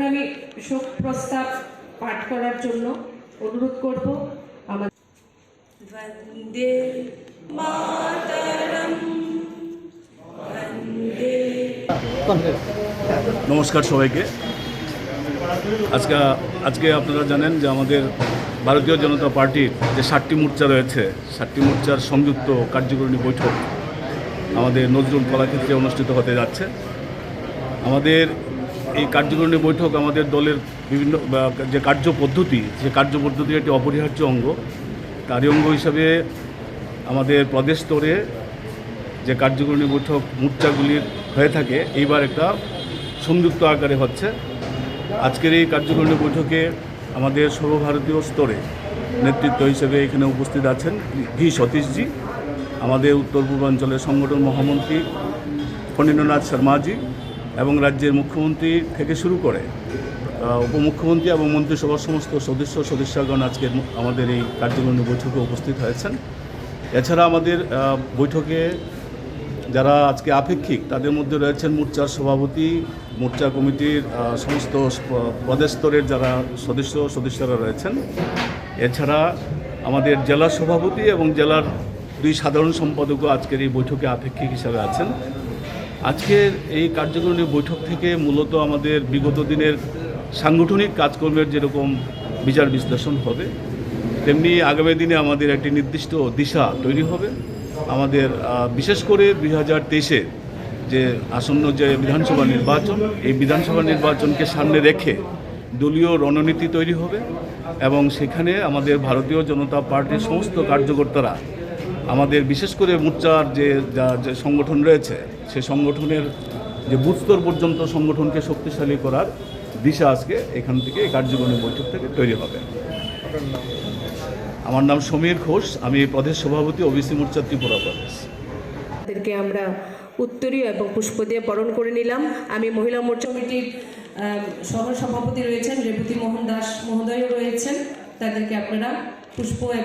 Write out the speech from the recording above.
আমি শোক প্রস্তাব পাঠ করার জন্য অনুরোধ করব। আমার বন্দে মাতরম, বন্দে। নমস্কার সবাইকে। আজকে আপনারা জানেন যে আমাদের ভারতীয় জনতা পার্টির যে 7টি মোর্চা রয়েছে, 7টি মোর্চার সংযুক্ত কার্যকরী বৈঠক আমাদের নজরুল কলাক্ষেত্রে অনুষ্ঠিত হতে যাচ্ছে। আমাদের এই কার্যকরী বৈঠক আমাদের দলের বিভিন্ন যে কার্যপদ্ধতির একটি অপরিহার্য অঙ্গ। তারই অঙ্গ হিসাবে আমাদের প্রদেশ স্তরে যে কার্যকরী বৈঠক মোর্চাগুলির হয়ে থাকে, এইবার একটা সংযুক্ত আকারে হচ্ছে। আজকের এই কার্যকরী বৈঠকে আমাদের সর্বভারতীয় স্তরে নেতৃত্ব হিসেবে এখানে উপস্থিত আছেন ভি সতীশজি, আমাদের উত্তর পূর্বাঞ্চলের সংগঠন মহামন্ত্রী ফণীন্দ্রনাথ শর্মাজি, এবং রাজ্যের মুখ্যমন্ত্রী থেকে শুরু করে উপমুখ্যমন্ত্রী এবং মন্ত্রিসভার সমস্ত সদস্যগণ আজকে আমাদের এই কার্যকরী বৈঠকে উপস্থিত হয়েছেন। এছাড়া আমাদের বৈঠকে যারা আজকে আপেক্ষিক, তাদের মধ্যে রয়েছেন মোর্চার সভাপতি, মোর্চা কমিটির সমস্ত প্রদেশ স্তরের যারা সদস্যরা রয়েছেন। এছাড়া আমাদের জেলা সভাপতি এবং জেলার 2 সাধারণ সম্পাদকও আজকের এই বৈঠকে আপেক্ষিক হিসাবে আছেন। আজকের এই কার্যকরী বৈঠক থেকে মূলত আমাদের বিগত দিনের সাংগঠনিক কাজকর্মের যেরকম বিচার বিশ্লেষণ হবে, তেমনি আগামী দিনে আমাদের একটি নির্দিষ্ট দিশা তৈরি হবে। আমাদের বিশেষ করে 2023-এ যে আসন্ন যে বিধানসভা নির্বাচন, এই বিধানসভা নির্বাচনকে সামনে রেখে দলীয় রণনীতি তৈরি হবে, এবং সেখানে আমাদের ভারতীয় জনতা পার্টির সমস্ত কার্যকর্তারা আমাদের বিশেষ করে মোর্চার যে সংগঠন রয়েছে, সে সংগঠনের যে বুথ স্তর পর্যন্ত সংগঠনকে শক্তিশালী করার দিশা আজকে এখান থেকে এই কার্যকরী বৈঠক থেকে তৈরি হবে। আমার নাম সমীর ঘোষ, আমি প্রদেশ সভাপতি ওবিসি মোর্চা ত্রিপুরা প্রদেশ। তাদেরকে আমরা উত্তরীয় এবং পুষ্প দিয়ে বরণ করে নিলাম। আমি মহিলা মোর্চা কমিটির সহ সভাপতি রয়েছেন রেবতী মোহন দাস মহোদয় রয়েছেন, তাদেরকে আপনারা পুষ্প